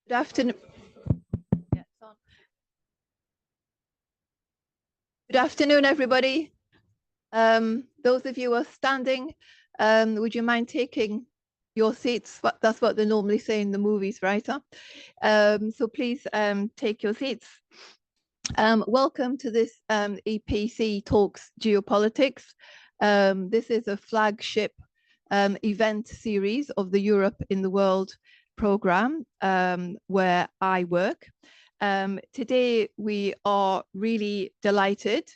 Good afternoon. Yeah, it's on. Good afternoon, everybody. Those of you who are standing, would you mind taking your seats? That's what they normally say in the movies, right? So please take your seats. Welcome to this EPC Talks Geopolitics. This is a flagship event series of the Europe in the World program where I work. Today, we are really delighted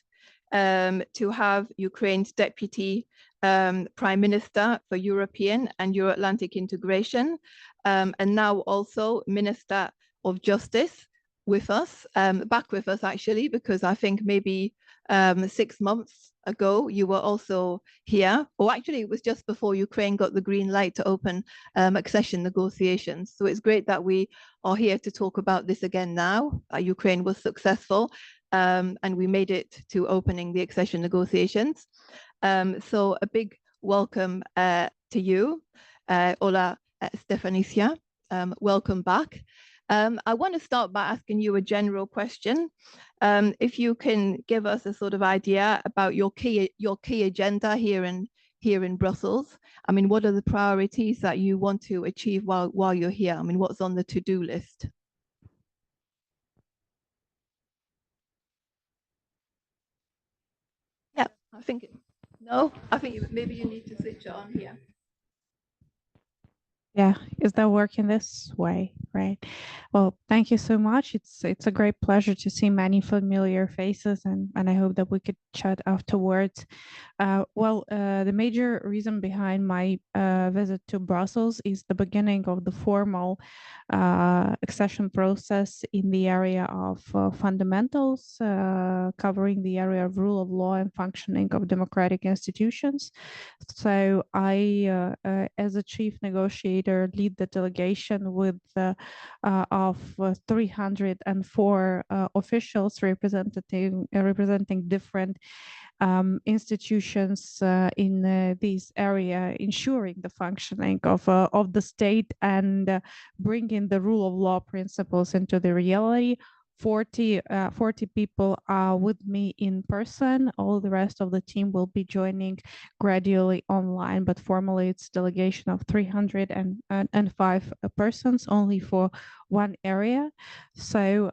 to have Ukraine's Deputy Prime Minister for European and Euro-Atlantic integration, and now also Minister of Justice with us, back with us actually, because I think maybe 6 months ago you were also here, or actually it was just before Ukraine got the green light to open accession negotiations. So it's great that we are here to talk about this again now. Ukraine was successful and we made it to opening the accession negotiations. So a big welcome to you, Olha Stefanishyna. Welcome back. I want to start by asking you a general question. If you can give us a sort of idea about your key agenda here in Brussels. I mean, what are the priorities that you want to achieve while you're here? I mean, what's on the to-do list? Yeah, I think maybe you need to switch it on here. Yeah, is that working this way, right? Well, thank you so much. It's a great pleasure to see many familiar faces, and I hope that we could chat afterwards. The major reason behind my visit to Brussels is the beginning of the formal accession process in the area of fundamentals, covering the area of rule of law and functioning of democratic institutions. So I, as a chief negotiator, lead the delegation with of 304 officials representing different institutions in this area, ensuring the functioning of the state and bringing the rule of law principles into the reality. 40 people are with me in person. All the rest of the team will be joining gradually online, but formally it's delegation of 305 persons only for one area. So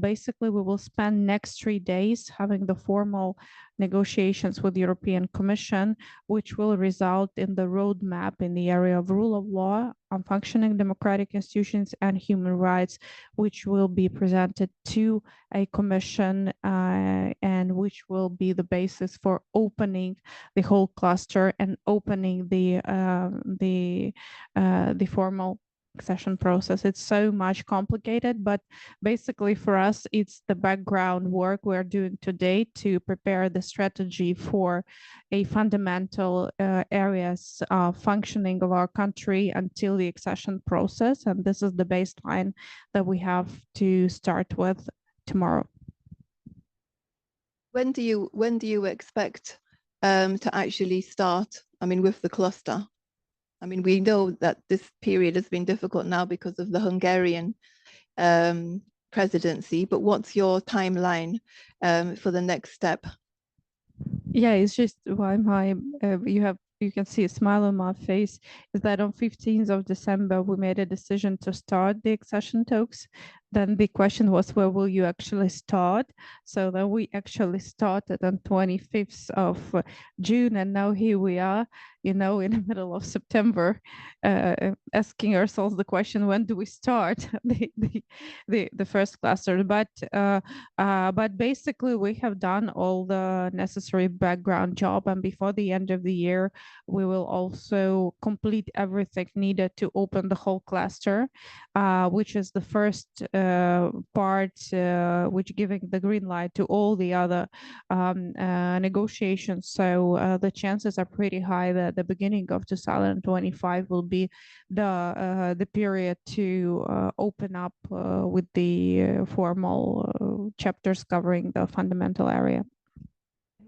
basically we will spend next 3 days having the formal negotiations with the European Commission, which will result in the roadmap in the area of rule of law, on functioning democratic institutions and human rights, which will be presented to a commission and which will be the basis for opening the whole cluster and opening the formal accession process. It's so much complicated, but basically for us, it's the background work we're doing today to prepare the strategy for a fundamental areas of functioning of our country until the accession process. And this is the baseline that we have to start with tomorrow. When do you expect to actually start? I mean, with the cluster? I mean, we know that this period has been difficult now because of the Hungarian presidency, but what's your timeline for the next step? Yeah, it's just why you can see a smile on my face is that on 15th of December, we made a decision to start the accession talks. Then the question was, where will you actually start? So then we actually started on 25th of June, and now here we are, in the middle of September, asking ourselves the question, when do we start the first cluster? But basically we have done all the necessary background job, and before the end of the year, we will also complete everything needed to open the whole cluster, which is the first part which giving the green light to all the other negotiations. So the chances are pretty high that the beginning of 2025 will be the period to open up with the formal chapters covering the fundamental area.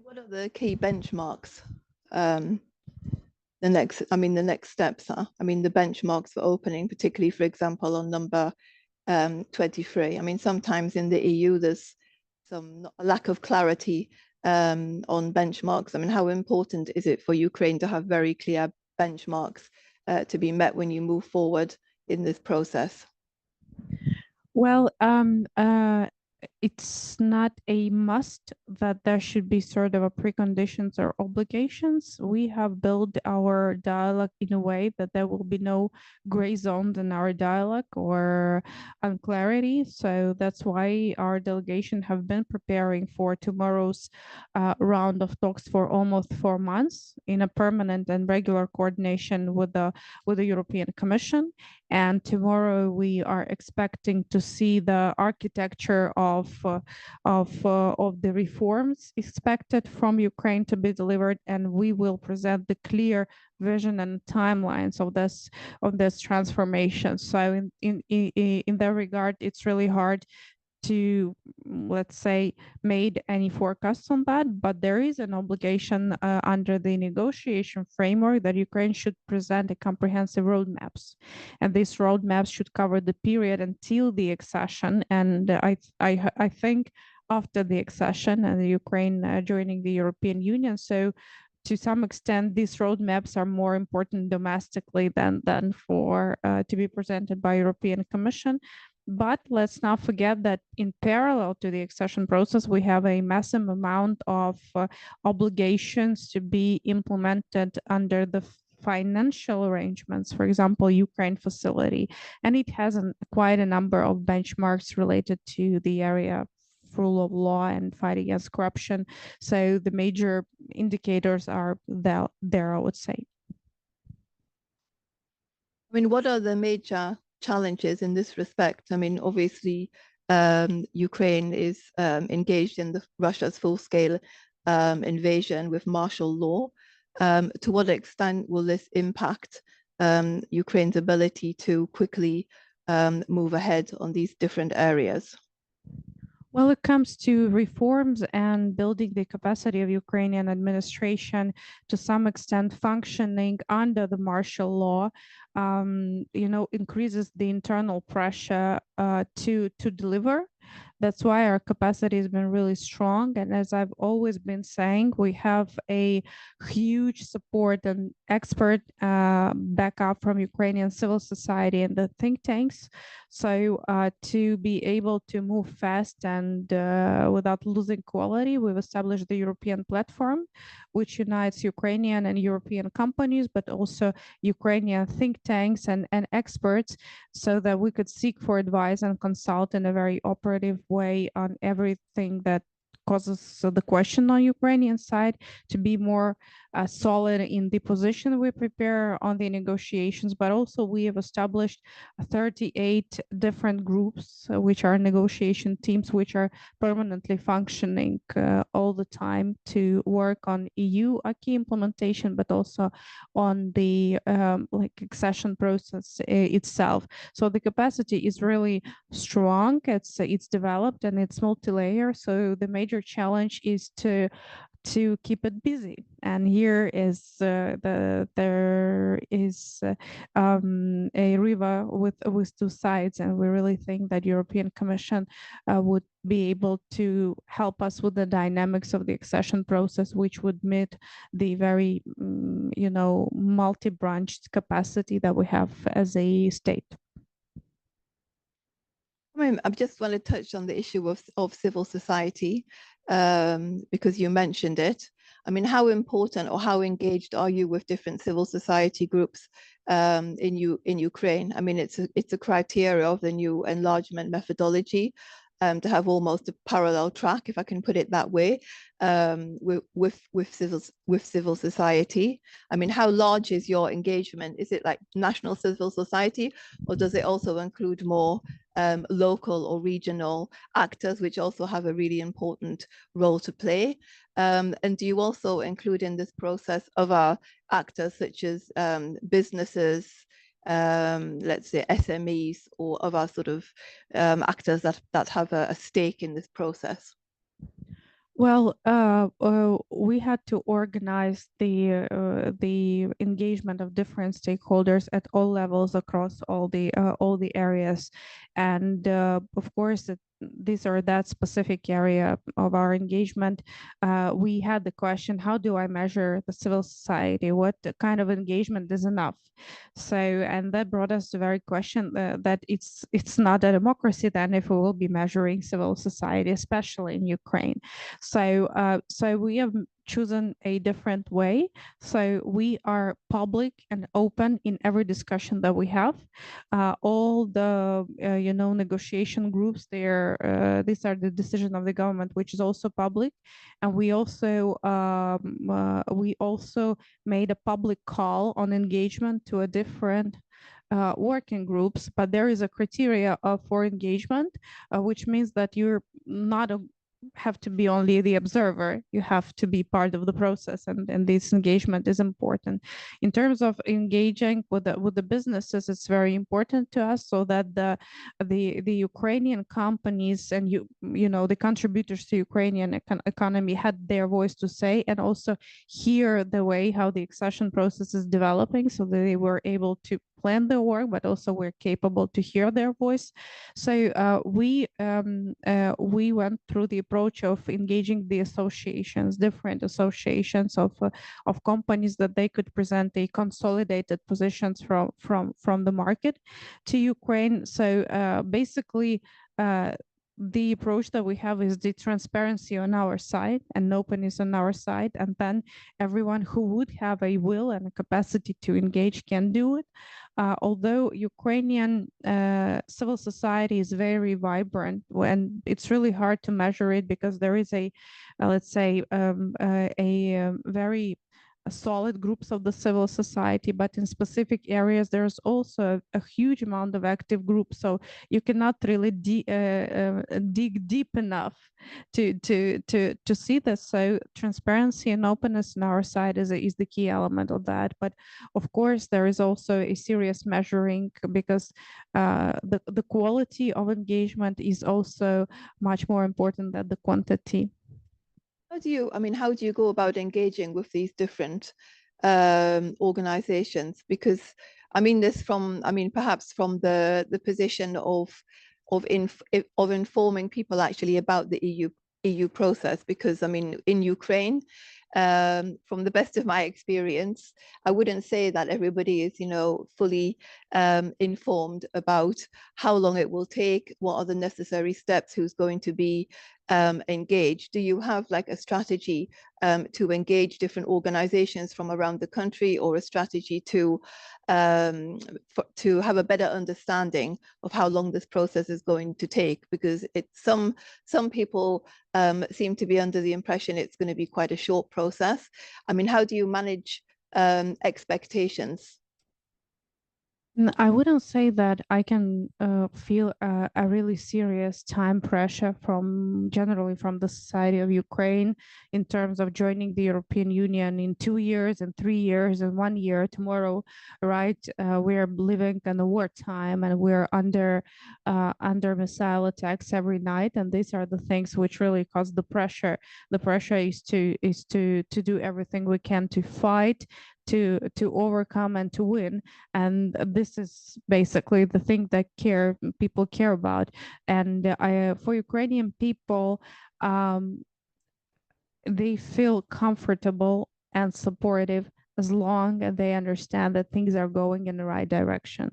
What are the key benchmarks? The next steps are, I mean, the benchmarks for opening, particularly, for example, on number 23? I mean, sometimes in the EU, there's some lack of clarity on benchmarks. I mean, how important is it for Ukraine to have very clear benchmarks to be met when you move forward in this process? Well, it's not a must that there should be sort of a preconditions or obligations. We have built our dialogue in a way that there will be no gray zones in our dialogue or unclarity. So that's why our delegation have been preparing for tomorrow's round of talks for almost 4 months in a permanent and regular coordination with the European Commission. And tomorrow we are expecting to see the architecture of the reforms expected from Ukraine to be delivered, and we will present the clear vision and timelines of this transformation. So in that regard, it's really hard to, let's say, made any forecasts on that, but there is an obligation under the negotiation framework that Ukraine should present a comprehensive roadmaps, and these roadmaps should cover the period until the accession. And I think after the accession and the Ukraine joining the European Union. So to some extent, these roadmaps are more important domestically than for to be presented by European Commission. But let's not forget that in parallel to the accession process, we have a massive amount of obligations to be implemented under the financial arrangements, for example, Ukraine facility, and it has quite a number of benchmarks related to the area of rule of law and fight against corruption. So the major indicators are there, I would say. I mean, what are the major challenges in this respect? I mean, obviously, Ukraine is engaged in Russia's full-scale invasion with martial law. To what extent will this impact Ukraine's ability to quickly move ahead on these different areas? Well, it comes to reforms and building the capacity of Ukrainian administration to some extent functioning under the martial law, increases the internal pressure to deliver. That's why our capacity has been really strong. And as I've always been saying, we have a huge support and expert backup from Ukrainian civil society and the think tanks. So to be able to move fast and without losing quality, we've established the European platform, which unites Ukrainian and European companies, but also Ukrainian think tanks and experts, so that we could seek for advice and consult in a very operative way on everything that causes the question on Ukrainian side, to be more solid in the position we prepare on the negotiations. But also we have established 38 different groups, which are negotiation teams, which are permanently functioning all the time to work on EU acquis implementation, but also on the accession process itself. So the capacity is really strong. It's developed and it's multi-layer. So the major challenge is to keep it busy. And here is there is a river with two sides, and we really think that European Commission would be able to help us with the dynamics of the accession process, which would meet the very multi-branched capacity that we have as a state. I just want to touch on the issue of civil society, because you mentioned it. I mean, how important or how engaged are you with different civil society groups in Ukraine? I mean, it's a criteria of the new enlargement methodology to have almost a parallel track, if I can put it that way, with civil society. I mean, how large is your engagement? Is it like national civil society, or does it also include more local or regional actors, which also have a really important role to play? And do you also include in this process other actors such as businesses, let's say SMEs, or other sort of actors that have a stake in this process? Well, we had to organize the engagement of different stakeholders at all levels across all the areas, and of course, this or that specific area of our engagement, we had the question: how do I measure the civil society? What kind of engagement is enough? So, and that brought us to the very question that it's not a democracy then if we will be measuring civil society, especially in Ukraine. So we have chosen a different way. So we are public and open in every discussion that we have. All the negotiation groups, these are the decision of the government, which is also public, and we also made a public call on engagement to a different working groups, but there is a criteria for engagement, which means that you're not have to be only the observer. You have to be part of the process, and this engagement is important. In terms of engaging with the businesses, it's very important to us so that the Ukrainian companies and the contributors to Ukrainian economy had their voice to say, and also hear the way how the accession process is developing, so that they were able to plan their work, but also we're capable to hear their voice. So we went through the approach of engaging the associations, different associations of companies, that they could present a consolidated positions from the market to Ukraine. So basically, the approach that we have is the transparency on our side and openness on our side, and then everyone who would have a will and a capacity to engage can do it. Although Ukrainian civil society is very vibrant, and it's really hard to measure it because there is let's say, very solid groups of the civil society, but in specific areas there's also a huge amount of active groups, so you cannot really dig deep enough to see this. So transparency and openness on our side is the key element of that. But of course there is also a serious measuring, because the quality of engagement is also much more important than the quantity. How do you go about engaging with these different organizations? Because perhaps from the position of informing people actually about the EU process, because in Ukraine, from the best of my experience, I wouldn't say that everybody is fully informed about how long it will take, what are the necessary steps, who's going to be engaged. Do you have like a strategy to engage different organizations from around the country, or a strategy to have a better understanding of how long this process is going to take? Because some people seem to be under the impression it's going to be quite a short process. How do you manage expectations? I wouldn't say that I can feel a really serious time pressure generally from the society of Ukraine in terms of joining the European Union in 2 years and 3 years and 1 year tomorrow, right? We're living in a wartime, and we're under missile attacks every night, and these are the things which really cause the pressure. The pressure is to do everything we can to fight, to overcome and to win, and this is basically the thing that people care about. And for Ukrainian people, they feel comfortable and supportive as long as they understand that things are going in the right direction.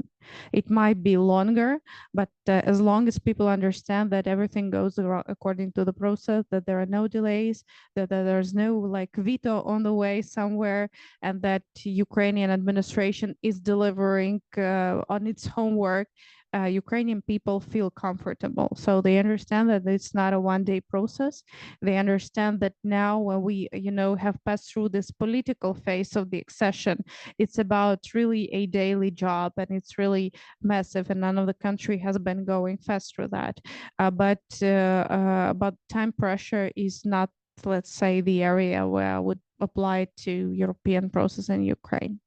It might be longer, but as long as people understand that everything goes according to the process, that there are no delays, that there's no like veto on the way somewhere, and that Ukrainian administration is delivering on its homework, Ukrainian people feel comfortable. So they understand that it's not a one-day process. They understand that now when we, have passed through this political phase of the accession, it's about really a daily job, and it's really massive, and none of the country has been going fast through that. But time pressure is not, let's say, the area where I would apply it to European process in Ukraine.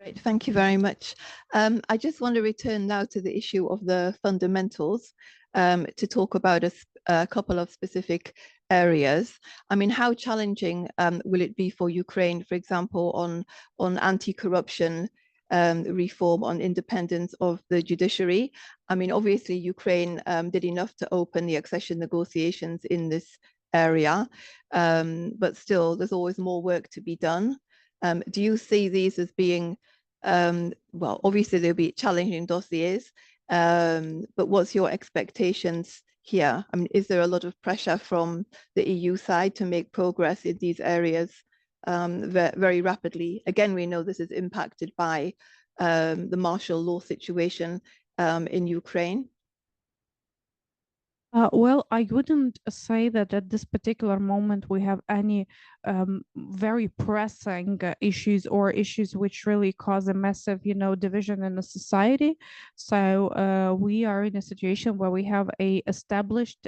Great, thank you very much. I just want to return now to the issue of the fundamentals to talk about a couple of specific areas. I mean, how challenging will it be for Ukraine, for example, on anti-corruption reform, on independence of the judiciary? I mean, obviously, Ukraine did enough to open the accession negotiations in this area, but still, there's always more work to be done. Do you see these as being, well, obviously, there'll be challenging dossiers, but what's your expectations here? I mean, is there a lot of pressure from the EU side to make progress in these areas very rapidly? Again, we know this is impacted by the martial law situation in Ukraine. Well, I wouldn't say that at this particular moment we have any very pressing issues or issues which really cause a massive, division in the society. So we are in a situation where we have established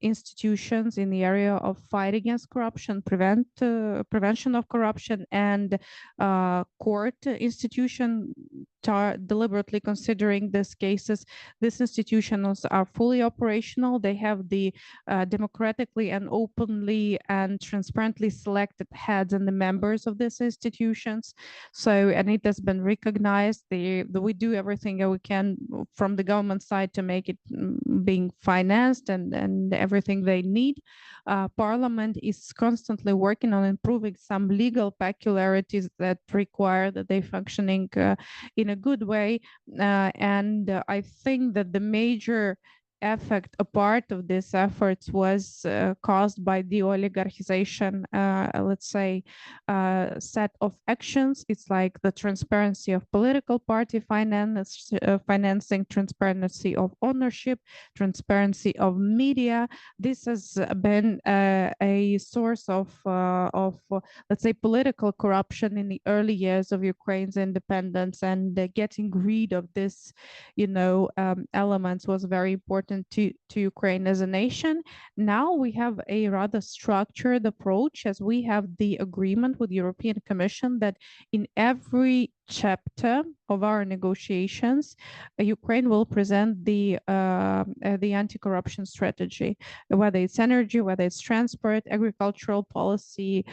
institutions in the area of fight against corruption, prevention of corruption, and court institution deliberately considering these cases. These institutions are fully operational. They have the democratically and openly and transparently selected heads and the members of these institutions. So, and it has been recognized. We do everything that we can from the government side to make it being financed and everything they need. Parliament is constantly working on improving some legal peculiarities that require that they functioning in a good way. And I think that the major effect, a part of these efforts was caused by the oligarchization, let's say, set of actions. It's like the transparency of political party financing, transparency of ownership, transparency of media. This has been a source of let's say, political corruption in the early years of Ukraine's independence, and getting rid of this, elements was very important to Ukraine as a nation. Now we have a rather structured approach, as we have the agreement with the European Commission that in every chapter of our negotiations, Ukraine will present the anti-corruption strategy, whether it's energy, whether it's transport, agricultural policy,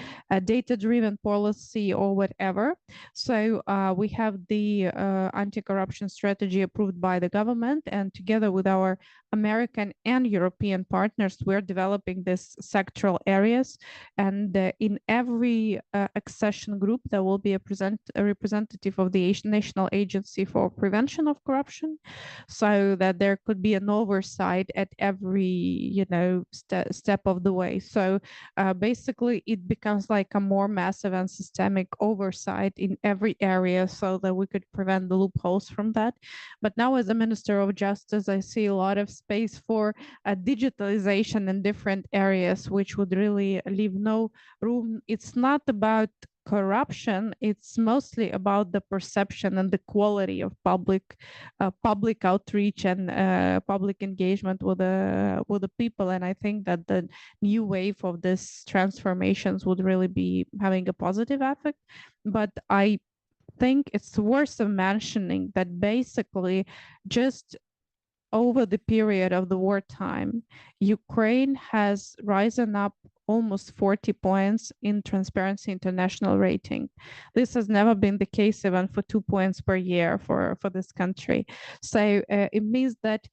data-driven policy, or whatever. So we have the anti-corruption strategy approved by the government, and together with our American and European partners, we're developing these sectoral areas. And in every accession group, there will be a representative of the National Agency for Prevention of Corruption, so that there could be an oversight at every, step of the way. So basically, it becomes like a more massive and systemic oversight in every area, so that we could prevent the loopholes from that. But now, as a Minister of Justice, I see a lot of space for digitalization in different areas, which would really leave no room. It's not about corruption, it's mostly about the perception and the quality of public outreach and public engagement with the people. And I think that the new wave of this transformations would really be having a positive effect. But I think it's worth mentioning that basically just over the period of the wartime, Ukraine has risen up almost 40 points in Transparency International rating. This has never been the case even for 2 points per year for this country. So it means that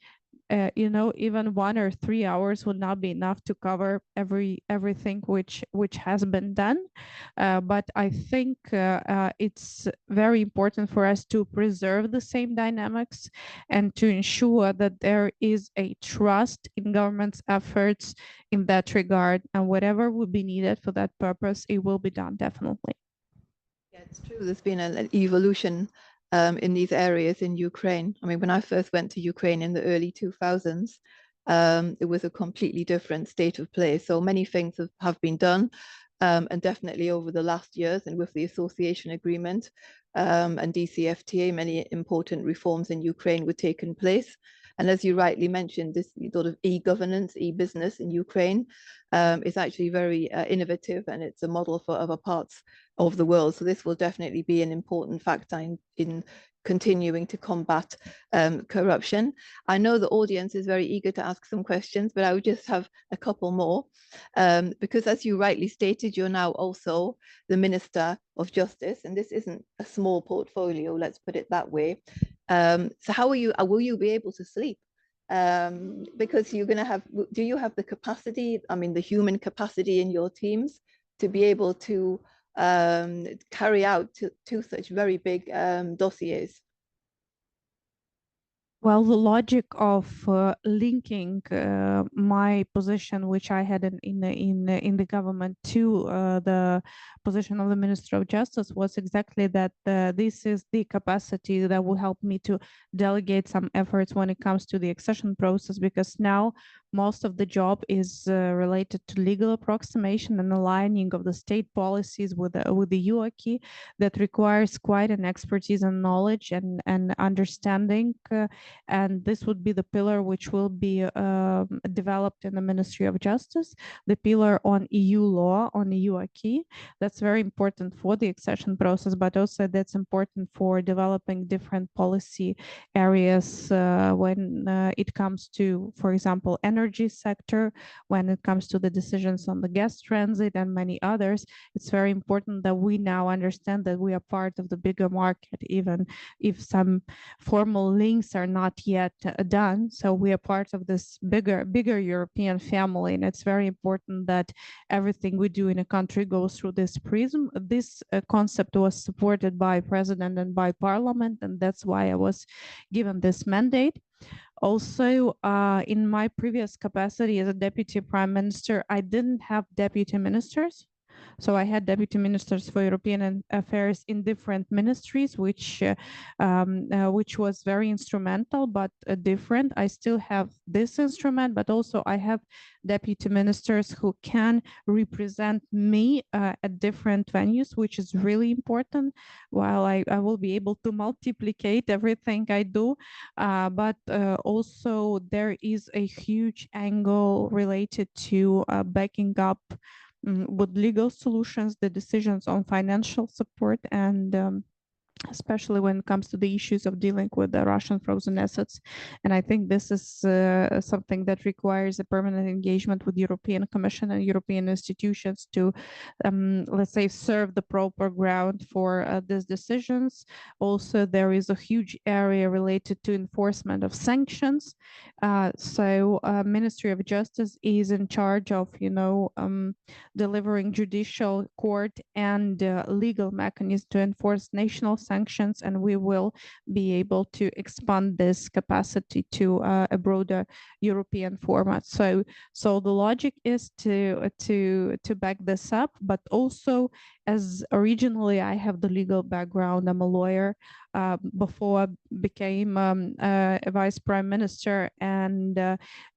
even 1 or 3 hours would not be enough to cover everything which has been done. But I think it's very important for us to preserve the same dynamics and to ensure that there is a trust in government's efforts in that regard, and whatever would be needed for that purpose, it will be done, definitely. Yeah, it's true. There's been an evolution in these areas in Ukraine. I mean, when I first went to Ukraine in the early 2000s, it was a completely different state of play. So many things have been done, and definitely over the last years, and with the association agreement and DCFTA, many important reforms in Ukraine were taken place. And as you rightly mentioned, this sort of e-governance, e-business in Ukraine is actually very innovative, and it's a model for other parts of the world. So this will definitely be an important factor in continuing to combat corruption. I know the audience is very eager to ask some questions, but I would just have a couple more, because as you rightly stated, you're now also the Minister of Justice, and this isn't a small portfolio, let's put it that way. So how will you be able to sleep? Because you're going to have, do you have the capacity, I mean, the human capacity in your teams to be able to carry out two such very big dossiers? Well, the logic of linking my position, which I had in the government, to the position of the Minister of Justice was exactly that. This is the capacity that will help me to delegate some efforts when it comes to the accession process, because now most of the job is related to legal approximation and aligning of the state policies with the EU acquis that requires quite an expertise and knowledge and understanding. And this would be the pillar which will be developed in the Ministry of Justice, the pillar on EU law, on EU acquis. That's very important for the accession process, but also that's important for developing different policy areas when it comes to, for example, energy sector, when it comes to the decisions on the gas transit and many others. It's very important that we now understand that we are part of the bigger market, even if some formal links are not yet done. So we are part of this bigger European family, and it's very important that everything we do in a country goes through this prism. This concept was supported by President and by Parliament, and that's why I was given this mandate. Also, in my previous capacity as a deputy prime minister, I didn't have deputy ministers. So I had deputy ministers for European affairs in different ministries, which was very instrumental, but different. I still have this instrument, but also I have deputy ministers who can represent me at different venues, which is really important. While I will be able to multiplicate everything I do, but also there is a huge angle related to backing up with legal solutions, the decisions on financial support, and especially when it comes to the issues of dealing with the Russian frozen assets. And I think this is something that requires a permanent engagement with European Commission and European institutions to, let's say, serve the proper ground for these decisions. Also, there is a huge area related to enforcement of sanctions. So Ministry of Justice is in charge of, delivering judicial, court, and legal mechanisms to enforce national sanctions, and we will be able to expand this capacity to a broader European format. So the logic is to back this up, but also, as originally I have the legal background, I'm a lawyer. Before I became a vice prime minister, and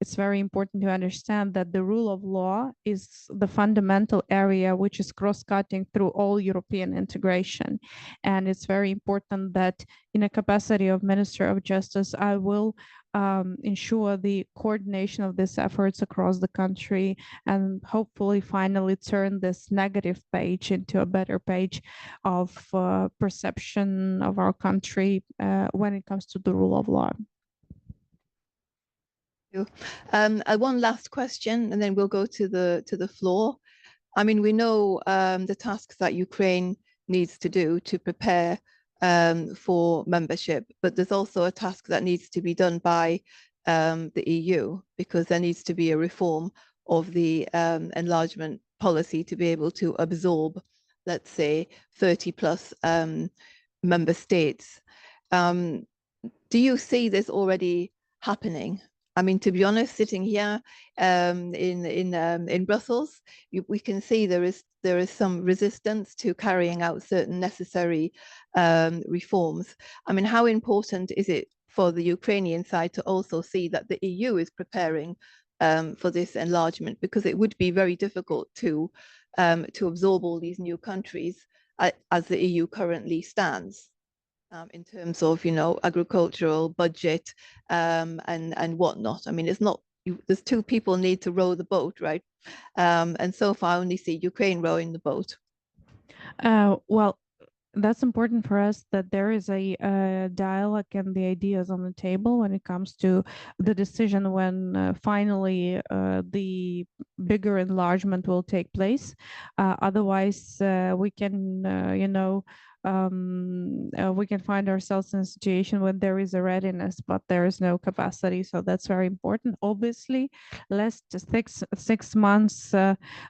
it's very important to understand that the rule of law is the fundamental area which is cross-cutting through all European integration. And it's very important that in a capacity of Minister of Justice, I will ensure the coordination of these efforts across the country and hopefully finally turn this negative page into a better page of perception of our country when it comes to the rule of law. One last question, and then we'll go to the floor. I mean, we know the tasks that Ukraine needs to do to prepare for membership, but there's also a task that needs to be done by the EU, because there needs to be a reform of the enlargement policy to be able to absorb, let's say, 30 plus member states. Do you see this already happening? I mean, to be honest, sitting here in Brussels, we can see there is some resistance to carrying out certain necessary reforms. I mean, how important is it for the Ukrainian side to also see that the EU is preparing for this enlargement? Because it would be very difficult to absorb all these new countries as the EU currently stands. In terms of, agricultural budget and whatnot. I mean, it's not, there's two people need to row the boat, right? And so far I only see Ukraine rowing the boat. Well, That's important for us, that there is a dialogue and the ideas on the table when it comes to the decision when finally the bigger enlargement will take place. Otherwise, we can, we can find ourselves in a situation when there is a readiness, but there is no capacity. So that's very important. Obviously, last 6 months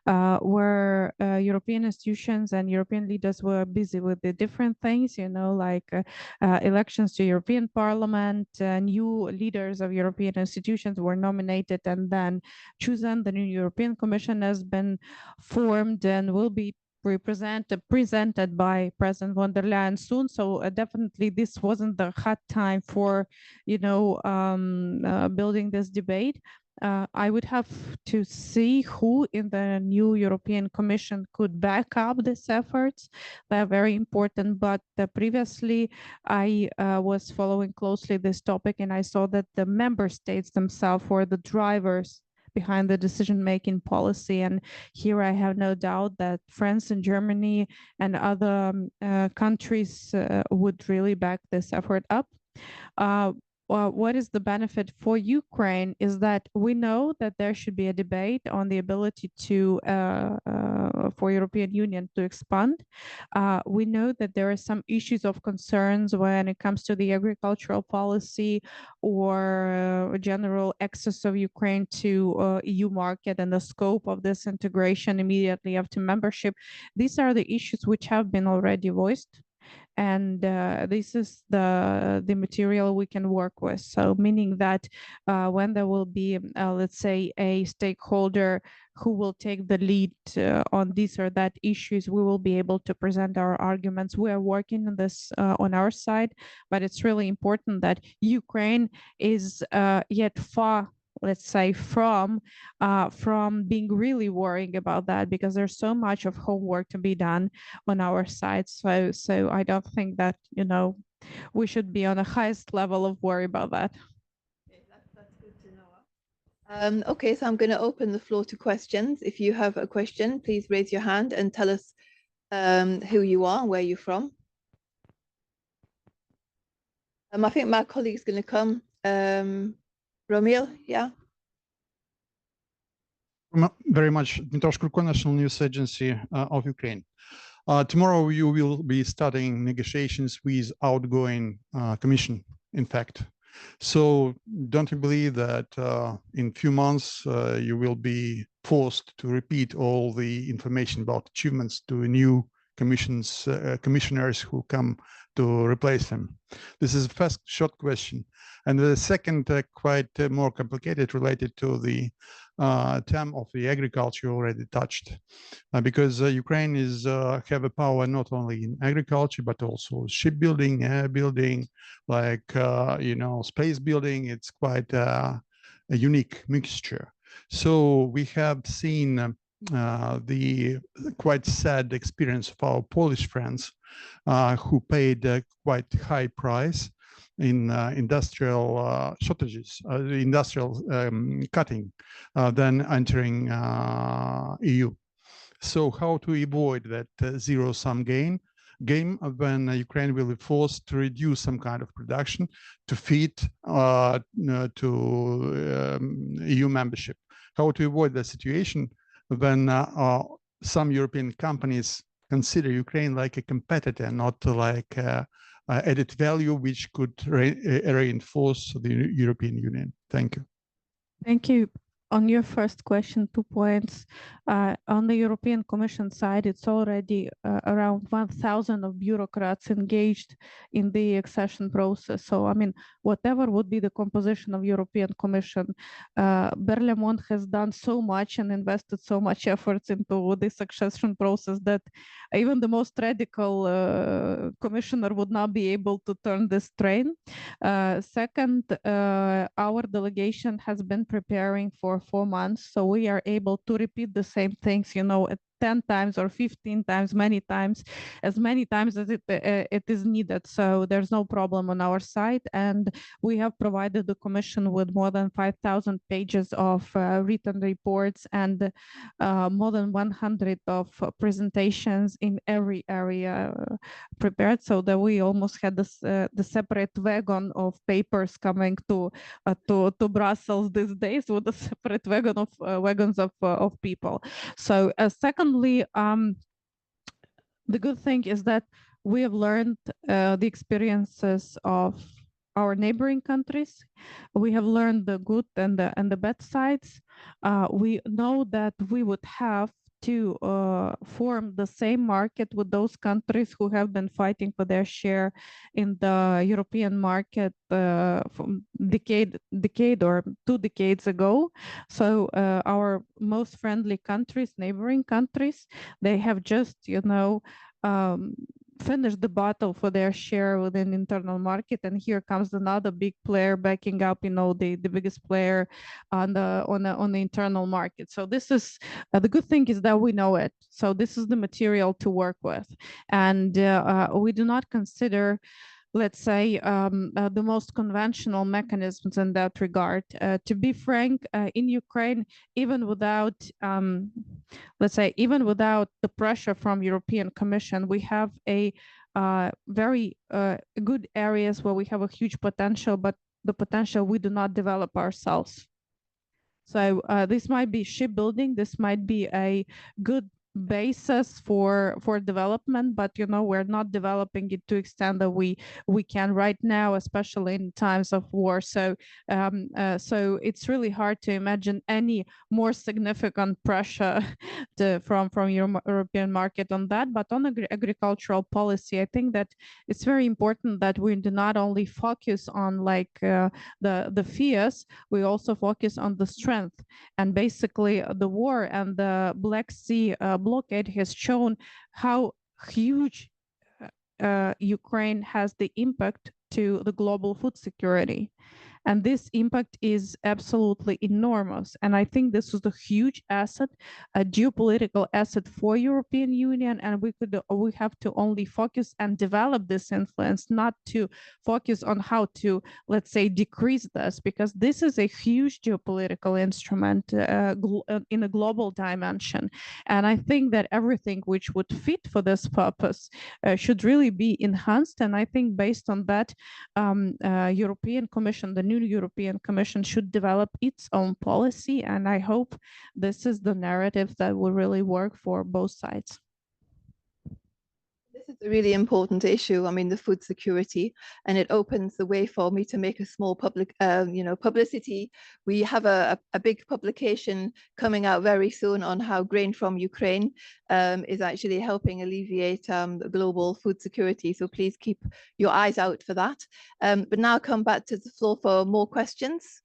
where European institutions and European leaders were busy with the different things, like elections to European Parliament, new leaders of European institutions were nominated and then chosen. The new European Commission has been formed and will be presented by President von der Leyen soon. So definitely this wasn't the hot time for, building this debate. I would have to see who in the new European Commission could back up these efforts. They're very important, but previously I was following closely this topic, and I saw that the member states themselves were the drivers behind the decision-making policy. And here I have no doubt that France and Germany and other countries would really back this effort up. What is the benefit for Ukraine is that we know that there should be a debate on the ability to for European Union to expand. We know that there are some issues of concerns when it comes to the agricultural policy or general access of Ukraine to EU market and the scope of this integration immediately after membership. These are the issues which have been already voiced. And this is the material we can work with. So meaning that when there will be, let's say, a stakeholder who will take the lead on this or that issues, we will be able to present our arguments. We are working on this on our side, but it's really important that Ukraine is yet far, let's say, from being really worrying about that, because there's so much of homework to be done on our side. So I don't think that, we should be on the highest level of worry about that. Okay, that's good to know. Okay, so I'm going to open the floor to questions. If you have a question, please raise your hand and tell us who you are and where you're from. I think my colleague's going to come. Romil, yeah. Very much, Dmytro Shkurko, National News Agency of Ukraine. Tomorrow you will be starting negotiations with outgoing commission, in fact. So don't you believe that in few months you will be forced to repeat all the information about achievements to new commissioners who come to replace them? This is the first short question. And the second, quite more complicated, related to the term of the agriculture already touched, because Ukraine is have a power not only in agriculture but also shipbuilding, air building, like space building. It's quite a unique mixture. So we have seen the quite sad experience of our Polish friends who paid a quite high price in industrial shortages, industrial cutting, then entering EU. So how to avoid that zero-sum game when Ukraine will be forced to reduce some kind of production to fit to EU membership? How to avoid the situation when some European companies consider Ukraine like a competitor, not like added value, which could reinforce the European Union? Thank you. Thank you. On your first question, 2 points. On the European Commission side, it's already around 1,000 of bureaucrats engaged in the accession process. So, I mean, whatever would be the composition of European Commission, Berlaymont has done so much and invested so much efforts into this accession process that even the most radical commissioner would not be able to turn this train. Second, our delegation has been preparing for 4 months, so we are able to repeat the same things, 10 times or 15 times, as many times as it is needed. So there's no problem on our side. And we have provided the Commission with more than 5,000 pages of written reports and more than 100 of presentations in every area prepared, so that we almost had this the separate wagon of papers coming to Brussels these days, with a separate wagon of wagons of people. So secondly, the good thing is that we have learned the experiences of our neighboring countries. We have learned the good and the bad sides. We know that we would have to form the same market with those countries who have been fighting for their share in the European market from decade or 2 decades ago. So our most friendly countries, neighboring countries, they have just, finish the battle for their share within the internal market, and here comes another big player backing up, the biggest player on the internal market. So this is the good thing is that we know it. So this is the material to work with, and we do not consider, let's say, the most conventional mechanisms in that regard. To be frank, in Ukraine, even without, let's say, even without the pressure from European Commission, we have a very good areas where we have a huge potential, but the potential we do not develop ourselves. So this might be shipbuilding, this might be a good basis for development, but we're not developing it to extent that we can right now, especially in times of war. So so it's really hard to imagine any more significant pressure from European market on that. But on agricultural policy, I think that it's very important that we do not only focus on the fears, we also focus on the strength. And basically the war and the Black Sea blockade has shown how huge Ukraine has the impact to the global food security. And this impact is absolutely enormous. And I think this is a huge asset, a geopolitical asset for European Union. And we have to only focus and develop this influence, not to focus on how to, let's say, decrease this, because this is a huge geopolitical instrument in a global dimension. And I think that everything which would fit for this purpose should really be enhanced. And I think based on that, European Commission, the new European Commission, should develop its own policy. And I hope this is the narrative that will really work for both sides. This is a really important issue. I mean, the food security, and it opens the way for me to make a small public, publicity. We have a big publication coming out very soon on how grain from Ukraine is actually helping alleviate global food security. So please keep your eyes out for that. But now come back to the floor for more questions.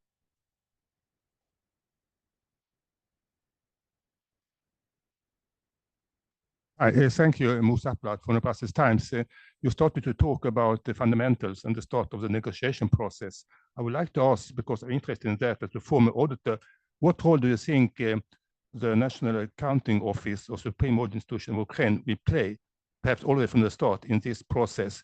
Thank you, Musa Aplat from the Brussels Times. You started to talk about the fundamentals and the start of the negotiation process. I would like to ask, because I'm interested in that, as a former auditor, what role do you think the National Accounting Office or Supreme Audit Institution of Ukraine will play, perhaps already from the start, in this process?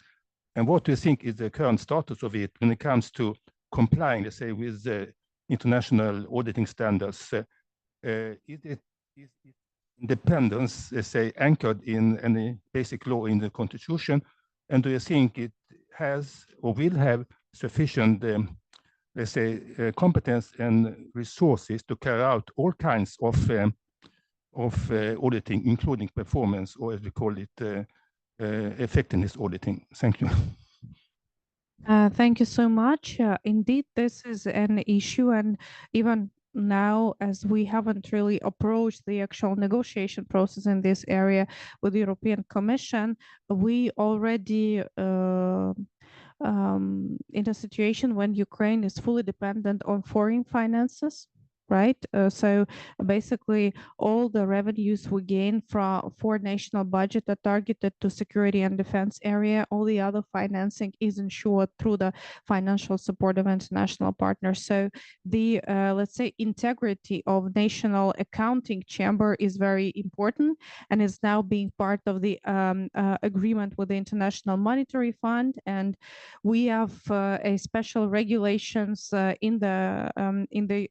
And what do you think is the current status of it when it comes to complying, let's say, with the international auditing standards? Is independence, let's say, anchored in any basic law in the Constitution? And do you think it has or will have sufficient, let's say, competence and resources to carry out all kinds of auditing, including performance, or as we call it, effectiveness auditing? Thank you. Thank you so much. Indeed, this is an issue, and even now, as we haven't really approached the actual negotiation process in this area with the European Commission, we already in a situation when Ukraine is fully dependent on foreign finances. right? So basically, all the revenues we gain for national budget are targeted to security and defense area. All the other financing is ensured through the financial support of international partners. So the let's say integrity of national accounting chamber is very important, and is now being part of the agreement with the International Monetary Fund. And we have a special regulations in the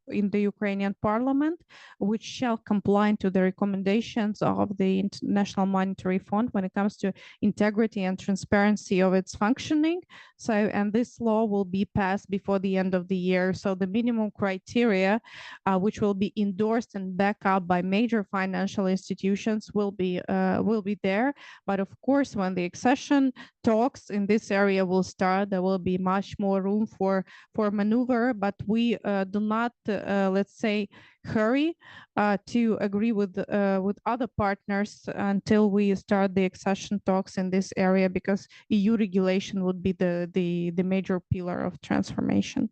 Ukrainian Parliament, which shall comply to the recommendations of the International Monetary Fund when it comes to integrity and transparency of its functioning. So, and this law will be passed before the end of the year. So the minimum criteria, which will be endorsed and backed up by major financial institutions, will be there. But of course, when the accession talks in this area will start, there will be much more room for maneuver. But we do not, let's say, hurry to agree with other partners until we start the accession talks in this area, because EU regulation would be the major pillar of transformation.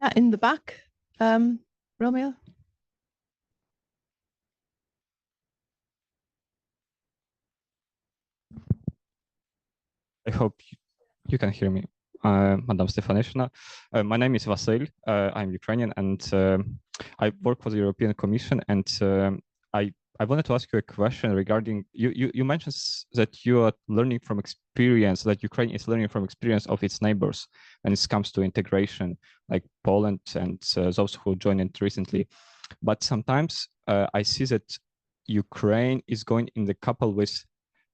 Yeah, in the back, Romeo. I hope you can hear me, Madam Stefanishyna. My name is Vasil. I'm Ukrainian, and I work for the European Commission. And I wanted to ask you a question regarding you mentioned that you are learning from experience, that Ukraine is learning from experience of its neighbors when it comes to integration, like Poland and those who joined it recently. But sometimes I see that Ukraine is going in the couple with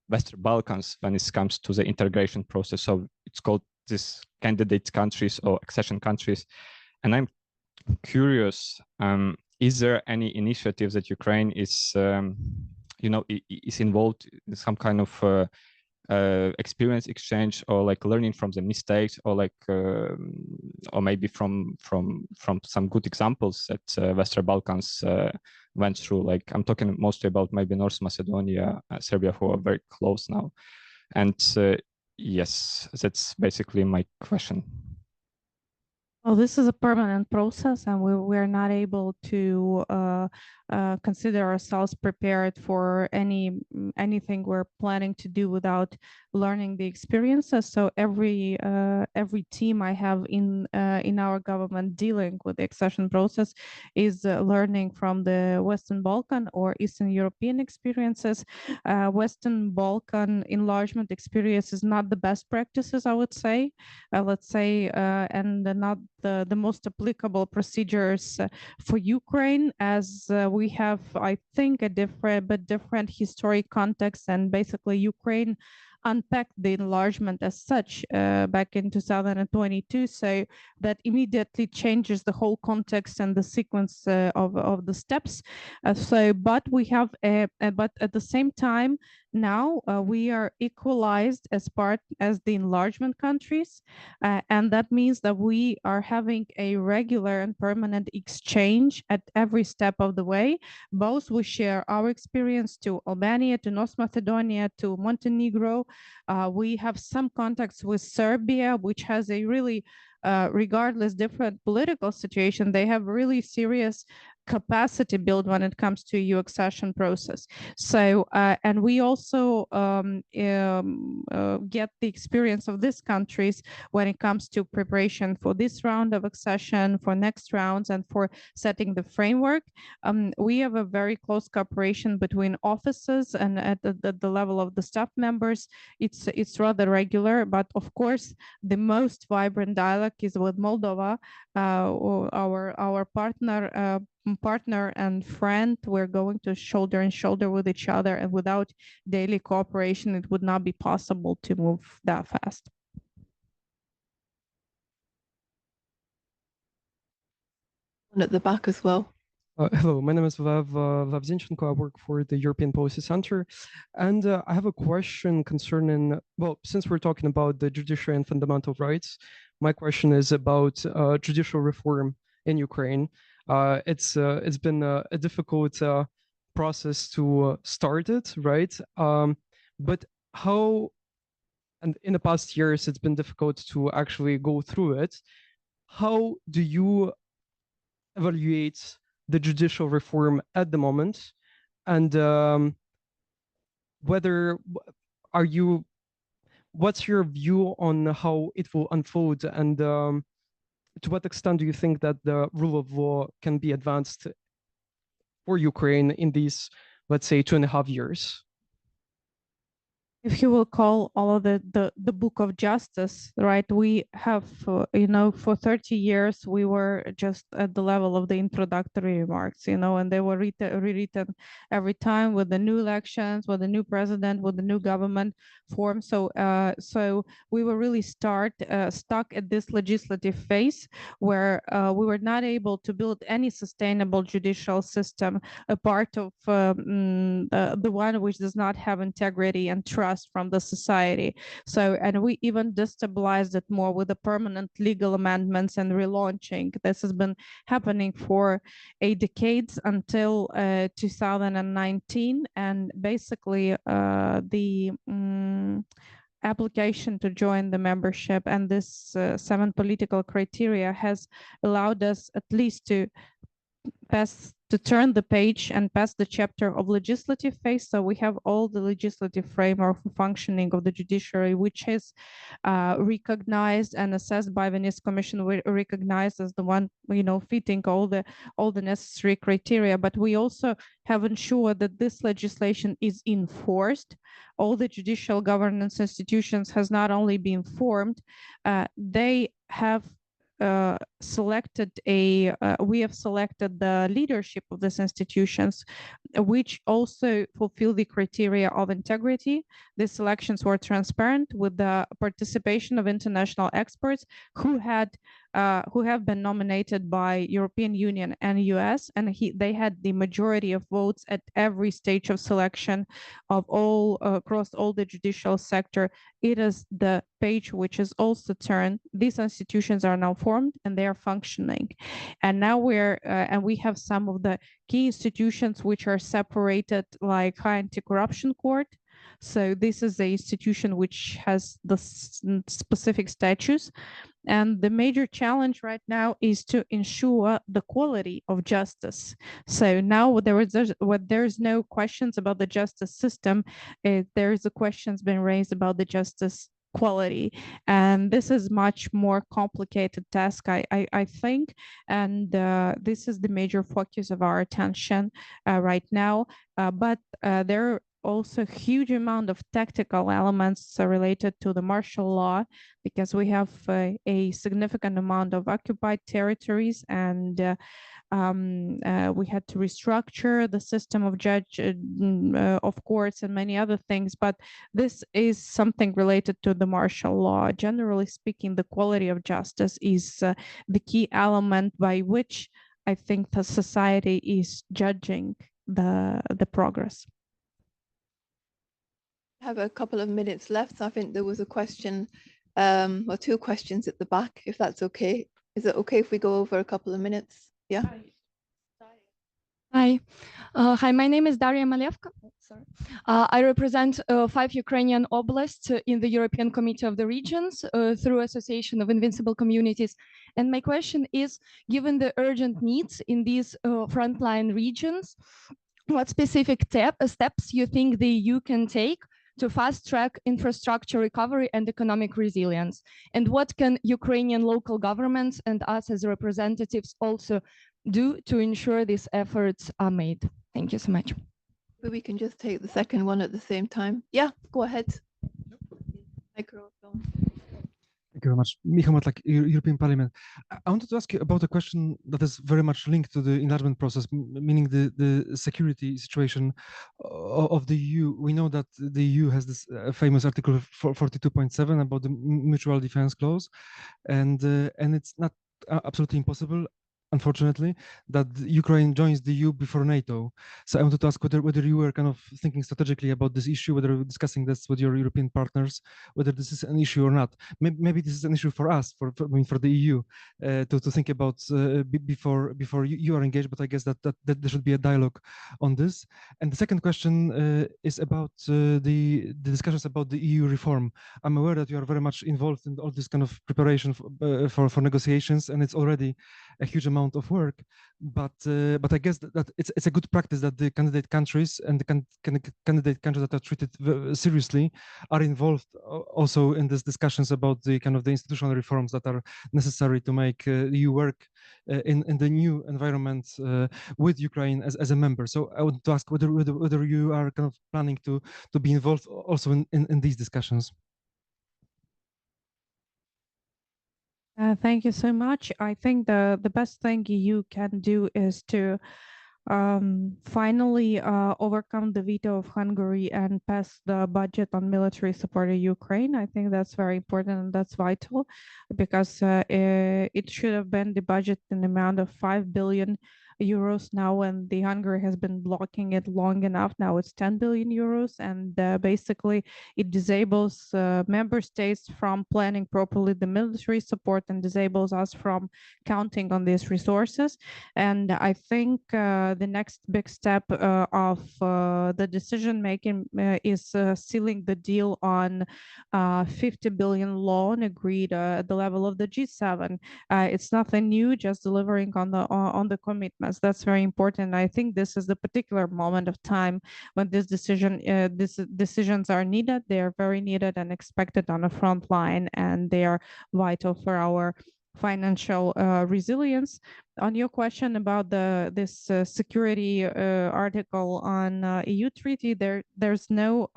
Western Balkans when it comes to the integration process. So it's called this candidate countries or accession countries. And I'm curious, is there any initiative that Ukraine is, is involved in some kind of experience exchange, or like learning from the mistakes, or like, or maybe from some good examples that Western Balkans went through? Like I'm talking mostly about maybe North Macedonia, Serbia, who are very close now. And yes, that's basically my question. Well, this is a permanent process, and we're not able to consider ourselves prepared for anything we're planning to do without learning the experiences. So every team I have in our government dealing with the accession process is learning from the Western Balkan or Eastern European experiences. Western Balkan enlargement experience is not the best practices, I would say. Let's say, and not the most applicable procedures for Ukraine, as we have, I think, a different historic context, and basically Ukraine unpacked the enlargement as such back in 2022, so that immediately changes the whole context and the sequence of the steps. But we have but at the same time now we are equalized as the enlargement countries, and that means that we are having a regular and permanent exchange at every step of the way. Both we share our experience to Albania, to North Macedonia, to Montenegro. We have some contacts with Serbia, which has a really, regardless different political situation, they have really serious capacity build when it comes to EU accession process. So, and we also get the experience of these countries when it comes to preparation for this round of accession, for next rounds, and for setting the framework. We have a very close cooperation between offices, and at the level of the staff members, it's rather regular. But of course, the most vibrant dialogue is with Moldova, our partner and friend. We're going to shoulder and shoulder with each other, and without daily cooperation, it would not be possible to move that fast. And at the back as well. Hello, my name is Vlad Zinchenko. I work for the European Policy Center. And I have a question concerning, well, since we're talking about the judiciary and fundamental rights, my question is about judicial reform in Ukraine. It's been a difficult process to start it, right? But how, and in the past years, it's been difficult to actually go through it. How do you evaluates the judicial reform at the moment, and what's your view on how it will unfold, and to what extent do you think that the rule of law can be advanced for Ukraine in these, let's say, 2.5 years? If you will call all of the book of justice, right? We have, for 30 years, we were just at the level of the introductory remarks, and they were rewritten every time with the new elections, with the new president, with the new government form. So we were really stuck at this legislative phase where we were not able to build any sustainable judicial system, a part of the one which does not have integrity and trust from the society. So, and we even destabilized it more with the permanent legal amendments and relaunching. This has been happening for 8 decades until 2019, and basically the application to join the membership and this 7 political criteria has allowed us at least to turn the page and pass the chapter of legislative phase. So we have all the legislative framework for functioning of the judiciary, which is recognized and assessed by Venice Commission, recognized as the one, fitting all the necessary criteria. But we also have ensured that this legislation is enforced. All the judicial governance institutions has not only been formed, they have we have selected the leadership of these institutions, which also fulfill the criteria of integrity. These selections were transparent with the participation of international experts who have been nominated by European Union and US, and they had the majority of votes at every stage of selection of all across all the judicial sector. It is the page which is also turned. These institutions are now formed and they are functioning, and now we have some of the key institutions which are separated, like High Anticorruption Court. So this is the institution which has the specific statutes. And the major challenge right now is to ensure the quality of justice. So now there's no questions about the justice system. There's a questions been raised about the justice quality, and this is much more complicated task, I think, and this is the major focus of our attention right now. But there are also huge amount of tactical elements related to the martial law, because we have a significant amount of occupied territories, and we had to restructure the system of of courts and many other things. But this is something related to the martial law. Generally speaking, the quality of justice is the key element by which I think the society is judging the progress. I have a couple of minutes left. So I think there was a question or 2 questions at the back, if that's okay. Is it okay if we go over a couple of minutes? Yeah. Hi. Hi, my name is Daria Malevka. Sorry. I represent 5 Ukrainian oblasts in the European Committee of the Regions through Association of Invincible Communities. And my question is, given the urgent needs in these frontline regions, what specific steps you think the EU can take to fast-track infrastructure recovery and economic resilience? And what can Ukrainian local governments and us as representatives also do to ensure these efforts are made? Thank you so much. We can just take the second one at the same time. Yeah, go ahead. Microphone. Thank you very much. Michał Matlak, European Parliament. I wanted to ask you about a question that is very much linked to the enlargement process, meaning the security situation of the EU. We know that the EU has this famous Article 42.7 about the mutual defense clause, and it's not absolutely impossible, unfortunately, that Ukraine joins the EU before NATO. So I wanted to ask whether you were kind of thinking strategically about this issue, whether you're discussing this with your European partners, whether this is an issue or not. Maybe this is an issue for us, for the EU, to think about before you are engaged. But I guess that there should be a dialogue on this. And the second question is about the discussions about the EU reform. I'm aware that you are very much involved in all this kind of preparation for negotiations, and it's already a huge amount amount of work, but I guess that it's a good practice that the candidate countries and the candidate countries that are treated seriously are involved also in these discussions about the kind of the institutional reforms that are necessary to make EU work in the new environment with Ukraine as a member. So I want to ask whether you are kind of planning to be involved also in these discussions. Thank you so much. I think the best thing you can do is to finally overcome the veto of Hungary and pass the budget on military support to Ukraine. I think that's very important and that's vital, because it should have been the budget in the amount of 5 billion euros now, and the Hungary has been blocking it long enough. Now it's 10 billion euros, and basically it disables member states from planning properly the military support and disables us from counting on these resources. And I think the next big step of the decision making is sealing the deal on 50 billion loan agreed at the level of the G7. It's nothing new, just delivering on the commitments. That's very important. I think this is the particular moment of time when these decisions are needed. They are very needed and expected on the front line, and they are vital for our financial resilience. On your question about this security article on EU treaty, there's no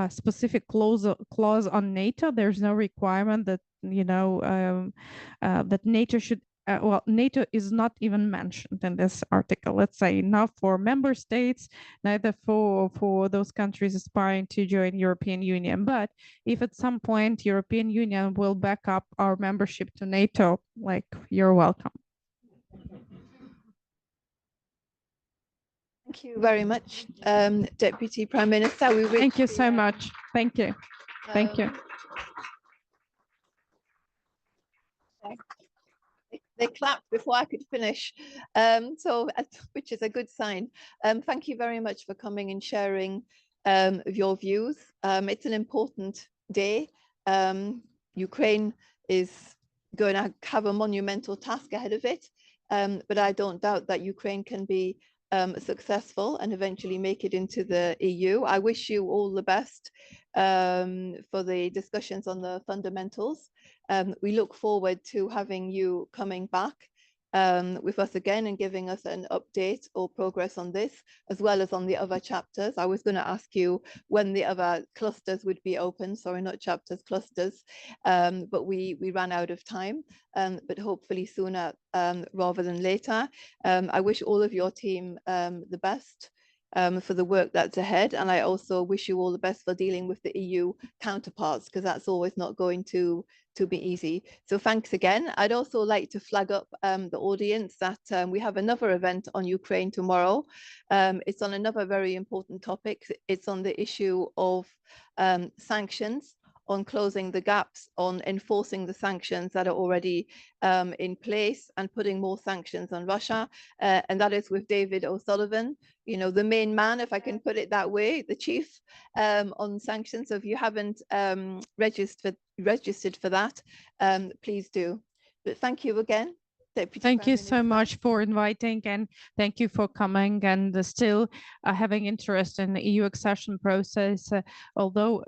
specific clause on NATO. There's no requirement that that NATO should. Well, NATO is not even mentioned in this article. Let's say not for member states, neither for those countries aspiring to join European Union. But if at some point European Union will back up our membership to NATO, like, you're welcome. Thank you very much, Deputy Prime Minister. Thank you so much. Thank you. Thank you. They clapped before I could finish, which is a good sign. Thank you very much for coming and sharing your views. It's an important day. Ukraine is going to have a monumental task ahead of it, but I don't doubt that Ukraine can be successful and eventually make it into the EU. I wish you all the best for the discussions on the fundamentals. We look forward to having you coming back with us again and giving us an update or progress on this, as well as on the other chapters. I was going to ask you when the other clusters would be open, sorry, not chapters, clusters, but we ran out of time, but hopefully sooner rather than later. I wish all of your team the best for the work that's ahead, and I also wish you all the best for dealing with the EU counterparts, because that's always not going to be easy. So thanks again. I'd also like to flag up the audience that we have another event on Ukraine tomorrow. It's on another very important topic. It's on the issue of sanctions, on closing the gaps, on enforcing the sanctions that are already in place and putting more sanctions on Russia. And that is with David O'Sullivan, you know, the main man, if I can put it that way, the chief on sanctions. So if you haven't registered for that, please do. But thank you again. Deputy Thank you Prime so much for inviting, and thank you for coming and still having interest in the EU accession process, although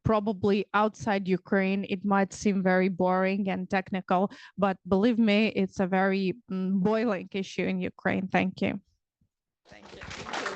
probably outside Ukraine, it might seem very boring and technical, but believe me, it's a very boiling issue in Ukraine. Thank you. Thank you.